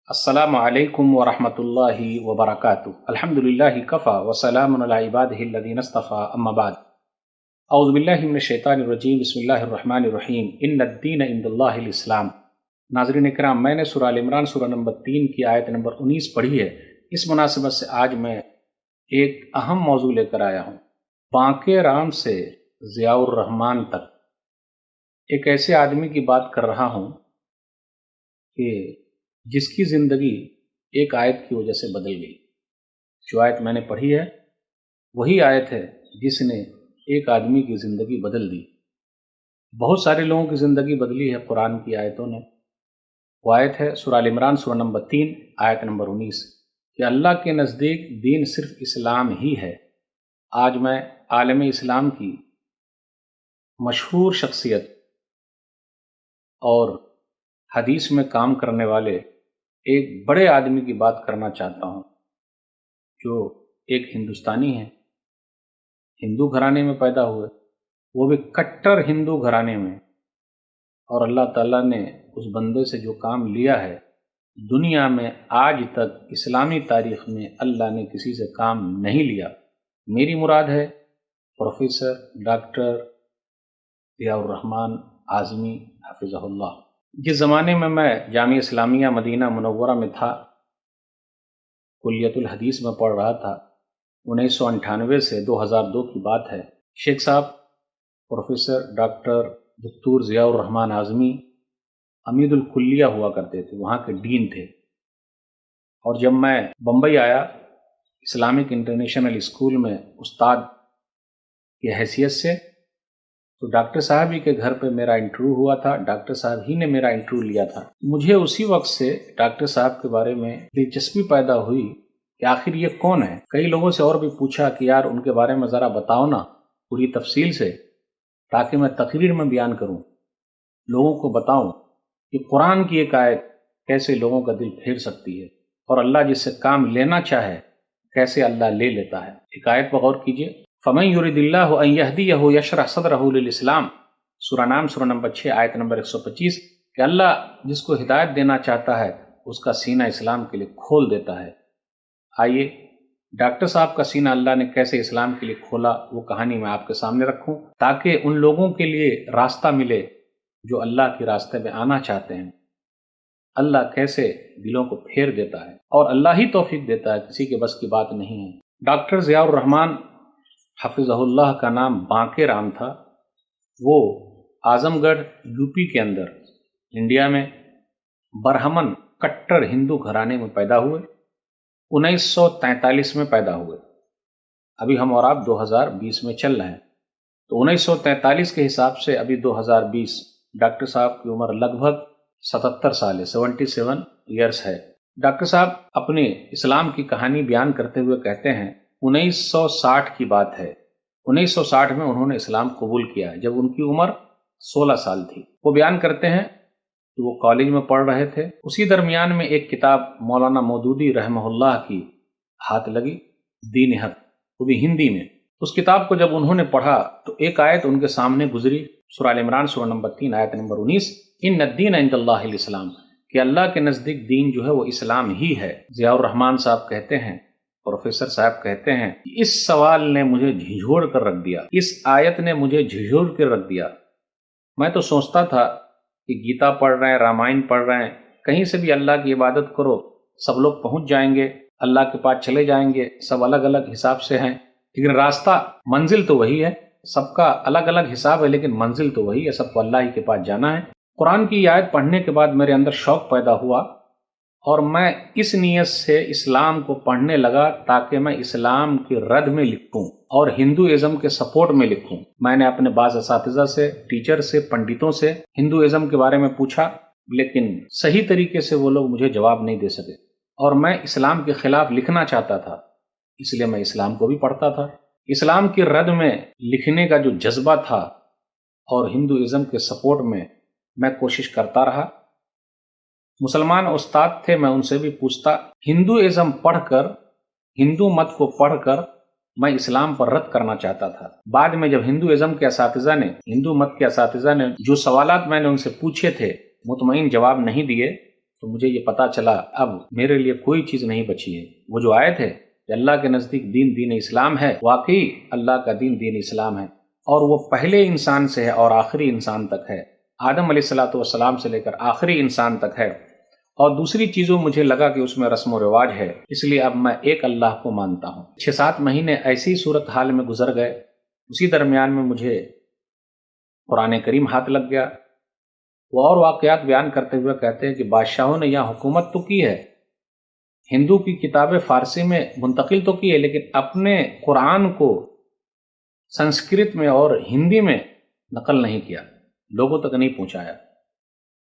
السلام علیکم ورحمۃ اللہ وبرکاتہ۔ الحمدللہ کفا وسلام علی عبادہ الذین اصطفیٰ، اما بعد۔ اعوذ باللہ من الشیطان الرجیم، بسم اللہ الرحمن الرحیم۔ ان الدین عند اللہ الاسلام۔ ناظرین کرام، میں نے سورہ آل عمران سورہ نمبر 3 کی آیت نمبر 19 پڑھی ہے۔ اس مناسبت سے آج میں ایک اہم موضوع لے کر آیا ہوں۔ بانکے رام سے ضیاء الرحمان تک ایک ایسے آدمی کی بات کر رہا ہوں کہ جس کی زندگی ایک آیت کی وجہ سے بدل گئی۔ جو آیت میں نے پڑھی ہے وہی آیت ہے جس نے ایک آدمی کی زندگی بدل دی۔ بہت سارے لوگوں کی زندگی بدلی ہے قرآن کی آیتوں نے۔ وہ آیت ہے سورہ آل عمران سورہ نمبر 3 آیت نمبر 19 کہ اللہ کے نزدیک دین صرف اسلام ہی ہے۔ آج میں عالم اسلام کی مشہور شخصیت اور حدیث میں کام کرنے والے ایک بڑے آدمی کی بات کرنا چاہتا ہوں، جو ایک ہندوستانی ہیں، ہندو گھرانے میں پیدا ہوئے، وہ بھی کٹر ہندو گھرانے میں، اور اللہ تعالیٰ نے اس بندے سے جو کام لیا ہے، دنیا میں آج تک اسلامی تاریخ میں اللہ نے کسی سے کام نہیں لیا۔ میری مراد ہے پروفیسر ڈاکٹر ضیاء الرحمان اعظمی حفظہ اللہ۔ جس زمانے میں جامعہ اسلامیہ مدینہ منورہ میں تھا، کلیت الحدیث میں پڑھ رہا تھا، 1998 سے 2002 کی بات ہے، شیخ صاحب پروفیسر ڈاکٹر دکتور ضیاء الرحمان اعظمی امید الکلیہ ہوا کرتے تھے، وہاں کے ڈین تھے۔ اور جب میں بمبئی آیا اسلامک انٹرنیشنل اسکول میں استاد کی حیثیت سے، تو ڈاکٹر صاحب ہی کے گھر پہ میرا انٹرویو ہوا تھا، ڈاکٹر صاحب ہی نے میرا انٹرویو لیا تھا۔ مجھے اسی وقت سے ڈاکٹر صاحب کے بارے میں دلچسپی پیدا ہوئی کہ آخر یہ کون ہے۔ کئی لوگوں سے اور بھی پوچھا کہ یار ان کے بارے میں ذرا بتاؤ نا پوری تفصیل سے، تاکہ میں تقریر میں بیان کروں، لوگوں کو بتاؤں کہ قرآن کی ایک آیت کیسے لوگوں کا دل پھیر سکتی ہے، اور اللہ جس سے کام لینا چاہے کیسے اللہ لے لیتا ہے۔ ایک آیت پر غور کیجئے، فَمَن يُرِدِ اللَّهُ أَن يَهْدِيَهُ يَشْرَحْ صَدْرَهُ لِلْإِسْلَامِ، سورہ نام سورہ نمبر 6 آیت نمبر 125 کہ اللہ جس کو ہدایت دینا چاہتا ہے اس کا سینہ اسلام کے لیے کھول دیتا ہے۔ آئیے ڈاکٹر صاحب کا سینہ اللہ نے کیسے اسلام کے لیے کھولا، وہ کہانی میں آپ کے سامنے رکھوں، تاکہ ان لوگوں کے لیے راستہ ملے جو اللہ کے راستے میں آنا چاہتے ہیں۔ اللہ کیسے دلوں کو پھیر دیتا ہے، اور اللہ ہی توفیق دیتا ہے، کسی کے بس کی بات نہیں ہے۔ ڈاکٹر ضیاء الرحمان حفظہ اللہ کا نام بانکے رام تھا۔ وہ اعظم گڑھ یو پی کے اندر انڈیا میں برہمن کٹر ہندو گھرانے میں پیدا ہوئے۔ 1943 میں پیدا ہوئے۔ ابھی ہم اور آپ 2020 میں چل رہے ہیں، تو 1943 کے حساب سے ابھی 2020، ڈاکٹر صاحب کی عمر لگ بھگ 77 سال ہے، 77 ایئرس ہے۔ ڈاکٹر صاحب اپنے اسلام کی کہانی بیان کرتے ہوئے کہتے ہیں 1960 کی بات ہے، 1960 میں انہوں نے اسلام قبول کیا ہے جب ان کی عمر 16 سال تھی۔ وہ بیان کرتے ہیں کہ وہ کالج میں پڑھ رہے تھے، اسی درمیان میں ایک کتاب مولانا مودودی رحمہ اللہ کی ہاتھ لگی، دین حق، وہ بھی ہندی میں۔ اس کتاب کو جب انہوں نے پڑھا تو ایک آیت ان کے سامنے گزری، سورہ آل عمران سورہ نمبر 3 آیت نمبر 19، ان الدین عند اللہ الاسلام، کہ اللہ کے نزدیک دین جو ہے وہ اسلام ہی ہے۔ ضیاء الرحمان صاحب کہتے ہیں، پروفیسر صاحب کہتے ہیں، اس سوال نے مجھے جھنجھوڑ کر رکھ دیا، اس آیت نے مجھے جھنجھوڑ کر رکھ دیا۔ میں تو سوچتا تھا کہ گیتا پڑھ رہے ہیں، رامائن پڑھ رہے ہیں، کہیں سے بھی اللہ کی عبادت کرو سب لوگ پہنچ جائیں گے، اللہ کے پاس چلے جائیں گے، سب الگ الگ حساب سے ہیں، لیکن راستہ منزل تو وہی ہے، سب کا الگ الگ حساب ہے لیکن منزل تو وہی ہے، سب کو اللہ ہی کے پاس جانا ہے۔ قرآن کی یہ آیت پڑھنے کے بعد میرے اندر شوق پیدا ہوا، اور میں اس نیت سے اسلام کو پڑھنے لگا تاکہ میں اسلام کی رد میں لکھوں اور ہندوازم کے سپورٹ میں لکھوں۔ میں نے اپنے بعض اساتذہ سے، ٹیچر سے، پنڈتوں سے ہندوازم کے بارے میں پوچھا، لیکن صحیح طریقے سے وہ لوگ مجھے جواب نہیں دے سکے، اور میں اسلام کے خلاف لکھنا چاہتا تھا، اس لیے میں اسلام کو بھی پڑھتا تھا۔ اسلام کی رد میں لکھنے کا جو جذبہ تھا اور ہندوازم کے سپورٹ میں کوشش کرتا رہا۔ مسلمان استاد تھے، میں ان سے بھی پوچھتا، ہندوازم پڑھ کر، ہندو مت کو پڑھ کر میں اسلام پر رد کرنا چاہتا تھا۔ بعد میں جب ہندوازم کے اساتذہ نے، ہندو مت کے اساتذہ نے جو سوالات میں نے ان سے پوچھے تھے مطمئن جواب نہیں دیے، تو مجھے یہ پتا چلا اب میرے لیے کوئی چیز نہیں بچی ہے۔ وہ جو آیت ہے کہ اللہ کے نزدیک دین دین اسلام ہے، واقعی اللہ کا دین دین اسلام ہے، اور وہ پہلے انسان سے ہے اور آخری انسان تک ہے، آدم علیہ الصلوۃ والسلام سے لے کر آخری انسان تک ہے۔ اور دوسری چیزوں مجھے لگا کہ اس میں رسم و رواج ہے، اس لیے اب میں ایک اللہ کو مانتا ہوں۔ 6-7 مہینے ایسی صورت حال میں گزر گئے، اسی درمیان میں مجھے قرآن کریم ہاتھ لگ گیا۔ وہ اور واقعات بیان کرتے ہوئے کہتے ہیں کہ بادشاہوں نے یہاں حکومت تو کی ہے، ہندو کی کتابیں فارسی میں منتقل تو کی ہے، لیکن اپنے قرآن کو سنسکرت میں اور ہندی میں نقل نہیں کیا، لوگوں تک نہیں پہنچایا۔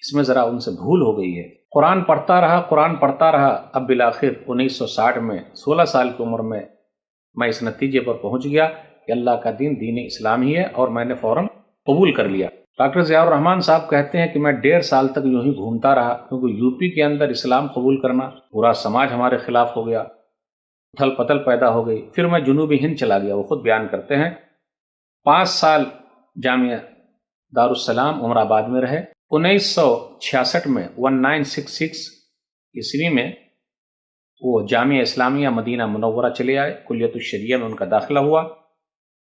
اس میں ذرا ان سے بھول ہو گئی ہے۔ قرآن پڑھتا رہا، اب بالآخر 1960 میں 16 سال کی عمر میں اس نتیجے پر پہنچ گیا کہ اللہ کا دین دین اسلام ہی ہے، اور میں نے فوراً قبول کر لیا۔ ڈاکٹر ضیاء الرحمن صاحب کہتے ہیں کہ میں 1.5 سال تک یوں ہی گھومتا رہا، کیونکہ یو پی کے اندر اسلام قبول کرنا، پورا سماج ہمارے خلاف ہو گیا، اتھل پتل پیدا ہو گئی۔ پھر میں جنوبی ہند چلا گیا۔ وہ خود بیان کرتے ہیں 5 سال جامعہ دارالسلام عمر آباد میں رہے۔ 1966 میں 1966 عیسوی میں وہ جامعہ اسلامیہ مدینہ منورہ چلے آئے، کلیت الشریعہ میں ان کا داخلہ ہوا۔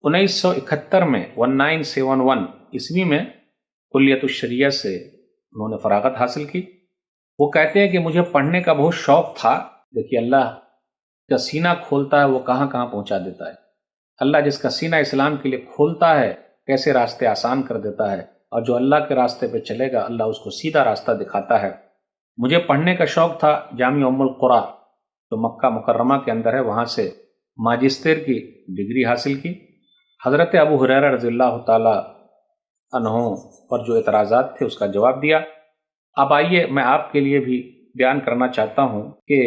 1971 میں 1971 عیسوی میں کلیت الشریعہ سے انہوں نے فراغت حاصل کی۔ وہ کہتے ہیں کہ مجھے پڑھنے کا بہت شوق تھا۔ دیکھیے اللہ کا سینہ کھولتا ہے وہ کہاں کہاں پہنچا دیتا ہے۔ اللہ جس کا سینہ اسلام کے لیے کھولتا ہے کیسے راستے آسان کر دیتا ہے، اور جو اللہ کے راستے پہ چلے گا اللہ اس کو سیدھا راستہ دکھاتا ہے۔ مجھے پڑھنے کا شوق تھا۔ جامعہ ام القری جو مکہ مکرمہ کے اندر ہے، وہاں سے ماجسٹر کی ڈگری حاصل کی۔ حضرت ابو ہریرہ رضی اللہ تعالی عنہ پر جو اعتراضات تھے اس کا جواب دیا۔ اب آئیے میں آپ کے لیے بھی بیان کرنا چاہتا ہوں کہ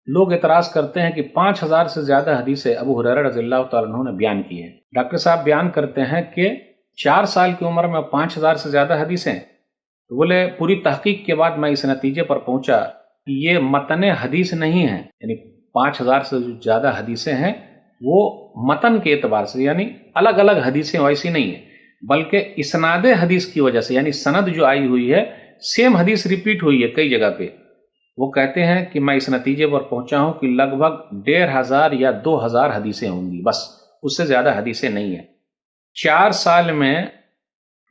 لوگ اعتراض کرتے ہیں کہ 5000 سے زیادہ حدیثیں ابو ہریرہ رضی اللہ تعالی عنہ نے بیان کی ہیں۔ ڈاکٹر صاحب بیان کرتے ہیں کہ 4 سال کی عمر میں 5000 سے زیادہ حدیثیں، تو بولے پوری تحقیق کے بعد میں اس نتیجے پر پہنچا کہ یہ متن حدیث نہیں ہے، یعنی 5000 سے زیادہ حدیثیں ہیں وہ متن کے اعتبار سے، یعنی الگ الگ حدیثیں ویسی نہیں ہیں، بلکہ اسناد حدیث کی وجہ سے، یعنی سند جو آئی ہوئی ہے سیم حدیث ریپیٹ ہوئی ہے کئی جگہ پہ۔ وہ کہتے ہیں کہ میں اس نتیجے پر پہنچا ہوں کہ لگ بھگ 1500 یا 2000 حدیثیں ہوں گی، بس اس سے زیادہ حدیثیں نہیں ہیں۔ 4 سال میں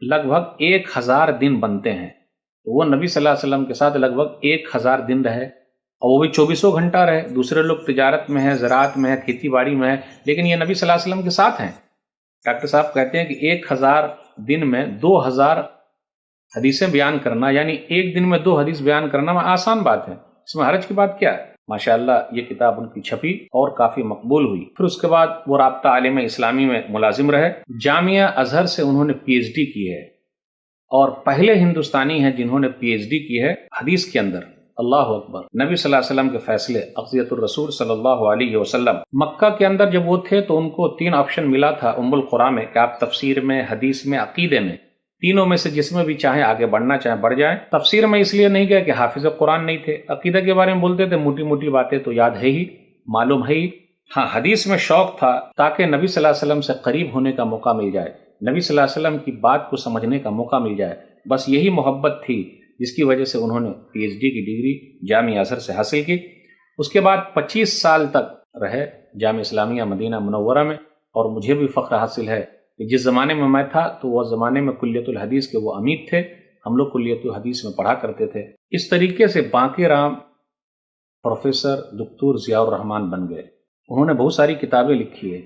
لگ بھگ 1000 دن بنتے ہیں، تو وہ نبی صلی اللہ علیہ وسلم کے ساتھ لگ بھگ 1000 دن رہے، اور وہ بھی 24 گھنٹہ رہے۔ دوسرے لوگ تجارت میں ہیں، زراعت میں ہے، کھیتی باڑی میں ہے، لیکن یہ نبی صلی اللہ علیہ وسلم کے ساتھ ہیں۔ ڈاکٹر صاحب کہتے ہیں کہ 1000 دن میں 2000 حدیثیں بیان کرنا، یعنی ایک دن میں 2 حدیث بیان کرنا آسان بات ہے، اس میں حرج کی بات کیا ہے؟ ماشاءاللہ یہ کتاب ان کی چھپی اور کافی مقبول ہوئی۔ پھر اس کے بعد وہ رابطہ عالم اسلامی میں ملازم رہے۔ جامعہ ازہر سے انہوں نے پی ایچ ڈی کی ہے، اور پہلے ہندوستانی ہیں جنہوں نے پی ایچ ڈی کی ہے حدیث کے اندر۔ اللہ اکبر۔ نبی صلی اللہ علیہ وسلم کے فیصلے، اقضیۃ الرسول صلی اللہ علیہ وسلم۔ مکہ کے اندر جب وہ تھے تو ان کو 3 آپشن ملا تھا ام القری میں کہ آپ تفسیر میں، حدیث میں، عقیدے میں، تینوں میں سے جس میں بھی چاہیں آگے بڑھنا چاہیں بڑھ جائیں۔ تفسیر میں اس لیے نہیں گئے کہ حافظ قرآن نہیں تھے، عقیدہ کے بارے میں بولتے تھے، موٹی موٹی باتیں تو یاد ہے ہی، معلوم ہے ہی۔ ہاں، حدیث میں شوق تھا تاکہ نبی صلی اللہ علیہ وسلم سے قریب ہونے کا موقع مل جائے، نبی صلی اللہ علیہ وسلم کی بات کو سمجھنے کا موقع مل جائے، بس یہی محبت تھی جس کی وجہ سے انہوں نے پی ایچ ڈی کی ڈگری جامعہ ازہر سے حاصل کی۔ اس کے بعد 25 سال تک رہے جامعہ اسلامیہ مدینہ منورہ میں، اور مجھے بھی فخر حاصل ہے کہ جس زمانے میں میں تھا تو وہ زمانے میں کلیت الحدیث کے وہ امید تھے، ہم لوگ کلیت الحدیث میں پڑھا کرتے تھے۔ اس طریقے سے باقی رام پروفیسر دکتور ضیاء الرحمن بن گئے۔ انہوں نے بہت ساری کتابیں لکھی ہیں،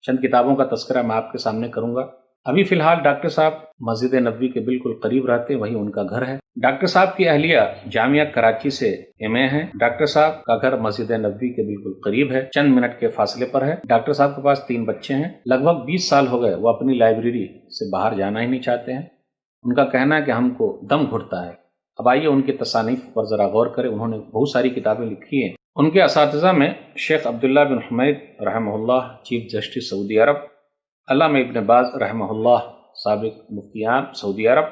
چند کتابوں کا تذکرہ میں آپ کے سامنے کروں گا۔ ابھی فی الحال ڈاکٹر صاحب مسجد نبوی کے بالکل قریب رہتے، وہی ان کا گھر ہے۔ ڈاکٹر صاحب کی اہلیہ جامعہ کراچی سے ایم اے ہیں۔ ڈاکٹر صاحب کا گھر مسجد نبوی کے بالکل قریب ہے، چند منٹ کے فاصلے پر ہے۔ ڈاکٹر صاحب کے پاس 3 بچے ہیں۔ لگ بھگ 20 سال ہو گئے وہ اپنی لائبریری سے باہر جانا ہی نہیں چاہتے ہیں۔ ان کا کہنا ہے کہ ہم کو دم گھٹتا ہے۔ اب آئیے ان کی تصانیف پر ذرا غور کریں۔ انہوں نے بہت ساری کتابیں لکھی ہیں۔ ان کے اساتذہ میں شیخ عبداللہ بن حمید رحمہ اللہ، چیف جسٹس سعودی عرب، علامہ ابن باز رحمہ اللہ، سابق مفتی عام سعودی عرب،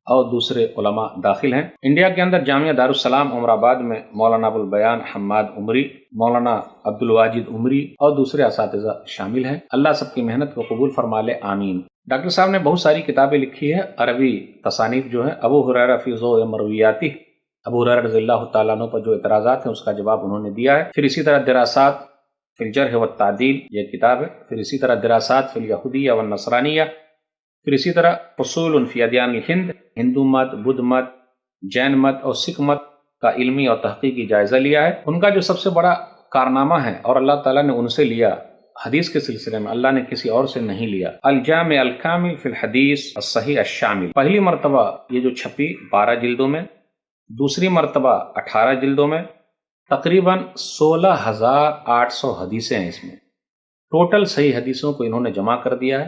اور دوسرے علماء داخل ہیں۔ انڈیا کے اندر جامعہ دارالسلام عمر آباد میں مولانا ابو البیان حماد عمری، مولانا عبد الواجد عمری اور دوسرے اساتذہ شامل ہیں۔ اللہ سب کی محنت کو قبول فرما لے، آمین۔ ڈاکٹر صاحب نے بہت ساری کتابیں لکھی ہے، عربی تصانیف جو ہیں، ابو ہریرہ فی ضوء مرویاتہ، ابو ہریرہ رضی اللہ تعالیٰ عنہ پر جو اعتراضات ہیں اس کا جواب انہوں نے دیا ہے۔ پھر اسی طرح دراسات فی الجرح والتعدیل یہ کتاب ہے، پھر اسی طرح دراسات فی الیہودیہ والنصرانیہ، پھر اسی طرح اصول فی ادیان الہند، ہندو مت، بدھ مت، جین مت اور سکھ مت کا علمی اور تحقیقی جائزہ لیا ہے۔ ان کا جو سب سے بڑا کارنامہ ہے اور اللہ تعالیٰ نے ان سے لیا حدیث کے سلسلے میں، اللہ نے کسی اور سے نہیں لیا، الجامع الکامل فی الحدیث الصحیح الشامل، پہلی مرتبہ یہ جو چھپی 12 جلدوں میں، دوسری مرتبہ 18 جلدوں میں، تقریباً 16,800 حدیثیں ہیں اس میں۔ ٹوٹل صحیح حدیثوں کو انہوں نے جمع کر دیا ہے،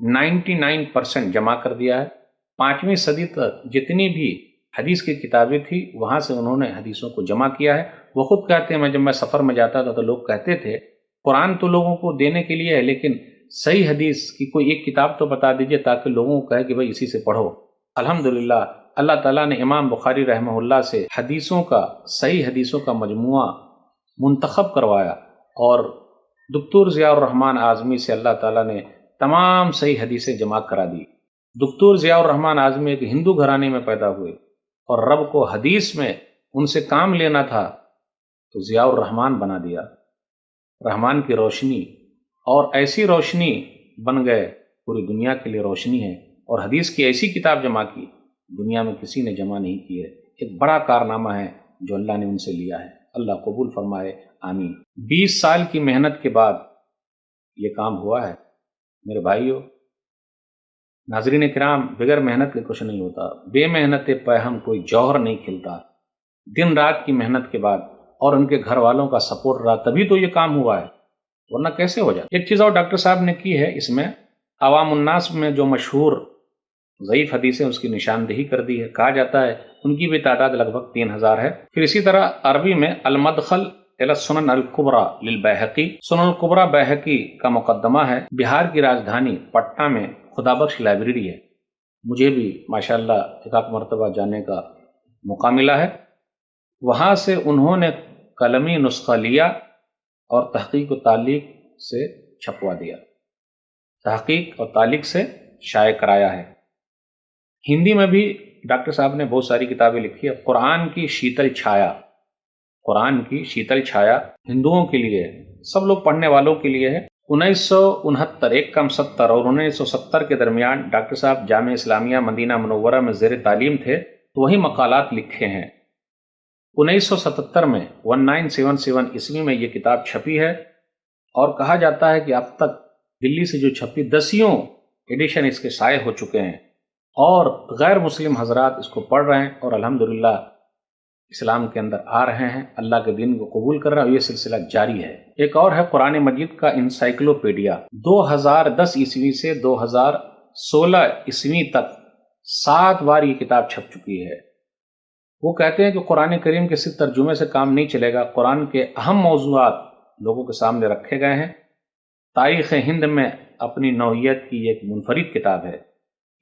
99% جمع کر دیا ہے۔ 5ویں صدی تک جتنی بھی حدیث کی کتابیں تھی وہاں سے انہوں نے حدیثوں کو جمع کیا ہے۔ وہ خود کہتے ہیں، جب میں سفر میں جاتا تھا تو لوگ کہتے تھے قرآن تو لوگوں کو دینے کے لیے ہے، لیکن صحیح حدیث کی کوئی ایک کتاب تو بتا دیجئے تاکہ لوگوں کو کہے کہ بھئی اسی سے پڑھو۔ الحمدللہ اللہ تعالیٰ نے امام بخاری رحمہ اللہ سے صحیح حدیثوں کا مجموعہ منتخب کروایا، اور دکتور ضیاء الرحمن اعظمی سے اللہ تعالیٰ نے تمام صحیح حدیثیں جمع کرا دی۔ دکتور ضیاء الرحمن اعظمی ایک ہندو گھرانے میں پیدا ہوئے، اور رب کو حدیث میں ان سے کام لینا تھا تو ضیاء الرحمن بنا دیا، رحمان کی روشنی، اور ایسی روشنی بن گئے، پوری دنیا کے لیے روشنی ہے، اور حدیث کی ایسی کتاب جمع کی دنیا میں کسی نے جمع نہیں کی ہے۔ ایک بڑا کارنامہ ہے جو اللہ نے ان سے لیا ہے، اللہ قبول فرمائے، آمین۔ 20 سال کی محنت کے بعد یہ کام ہوا ہے میرے بھائیو۔ ناظرین کرام، بغیر محنت کے کچھ نہیں ہوتا، بے محنت پہم کوئی جوہر نہیں کھلتا۔ دن رات کی محنت کے بعد اور ان کے گھر والوں کا سپورٹ رہا تبھی تو یہ کام ہوا ہے، ورنہ کیسے ہو جاتا۔ ایک چیز اور ڈاکٹر صاحب نے کی ہے، اس میں عوام الناس میں جو مشہور ضعیف حدیثیں اس کی نشاندہی کر دی ہے، کہا جاتا ہے ان کی بھی تعداد لگ بھگ 3000 ہے۔ پھر اسی طرح عربی میں المدخل الی السنن الکبریٰ للبیہقی، سنن الکبریٰ بیہقی کا مقدمہ ہے۔ بہار کی راجدھانی پٹنہ میں خدا بخش لائبریری ہے، مجھے بھی ماشاءاللہ ایک مرتبہ جانے کا موقع ملا ہے۔ وہاں سے انہوں نے قلمی نسخہ لیا اور تحقیق و تعلیق سے چھپوا دیا، تحقیق اور تعلیق سے شائع کرایا ہے۔ ہندی میں بھی ڈاکٹر صاحب نے بہت ساری کتابیں لکھی ہے۔ قرآن کی شیتل چھایا، قرآن کی شیتل چھایا ہندوؤں کے لیے ہے، سب لوگ پڑھنے والوں کے لیے ہے۔ 1969 ایک کم 70 اور 1970 کے درمیان ڈاکٹر صاحب جامعہ اسلامیہ مدینہ منورہ میں زیر تعلیم تھے، تو وہی مقالات لکھے ہیں۔ 1977 میں 1977 عیسوی میں یہ کتاب چھپی ہے، اور کہا جاتا ہے کہ اب تک دلی سے جو چھپی 10 ایڈیشن اس کے شائع ہو چکے ہیں، اور غیر مسلم حضرات اس کو پڑھ رہے ہیں اور الحمدللہ اسلام کے اندر آ رہے ہیں، اللہ کے دین کو قبول کر رہے ہیں، اور یہ سلسلہ جاری ہے۔ ایک اور ہے قرآن مجید کا انسائکلوپیڈیا، 2010 عیسوی سے 2016 عیسوی تک 7 بار یہ کتاب چھپ چکی ہے۔ وہ کہتے ہیں کہ قرآن کریم کے صرف ترجمے سے کام نہیں چلے گا، قرآن کے اہم موضوعات لوگوں کے سامنے رکھے گئے ہیں۔ تاریخ ہند میں اپنی نوعیت کی ایک منفرد کتاب ہے۔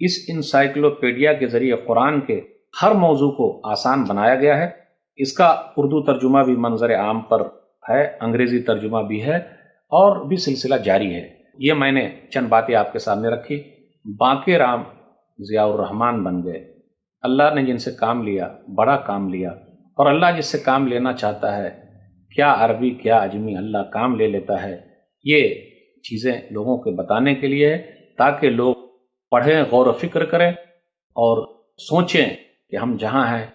اس انسائکلوپیڈیا کے ذریعے قرآن کے ہر موضوع کو آسان بنایا گیا ہے۔ اس کا اردو ترجمہ بھی منظر عام پر ہے، انگریزی ترجمہ بھی ہے، اور بھی سلسلہ جاری ہے۔ یہ میں نے چند باتیں آپ کے سامنے رکھی۔ باقی رام ضیاء الرحمن بن گئے۔ اللہ نے جن سے کام لیا بڑا کام لیا، اور اللہ جس سے کام لینا چاہتا ہے، کیا عربی کیا عجمی، اللہ کام لے لیتا ہے۔ یہ چیزیں لوگوں کے بتانے کے لیے ہے تاکہ لوگ پڑھیں، غور و فکر کریں اور سوچیں کہ ہم جہاں ہیں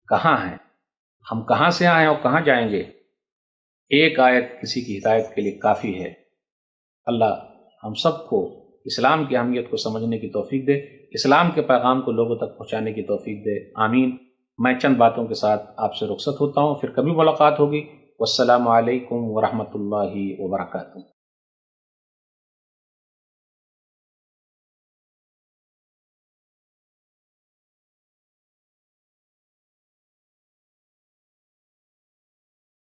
کہاں ہیں، ہم کہاں سے آئے ہیں اور کہاں جائیں گے۔ ایک آیت کسی کی ہدایت کے لیے کافی ہے۔ اللہ ہم سب کو اسلام کی اہمیت کو سمجھنے کی توفیق دے، اسلام کے پیغام کو لوگوں تک پہنچانے کی توفیق دے، آمین۔ میں چند باتوں کے ساتھ آپ سے رخصت ہوتا ہوں، پھر کبھی ملاقات ہوگی۔ والسلام علیکم ورحمۃ اللہ وبرکاتہ۔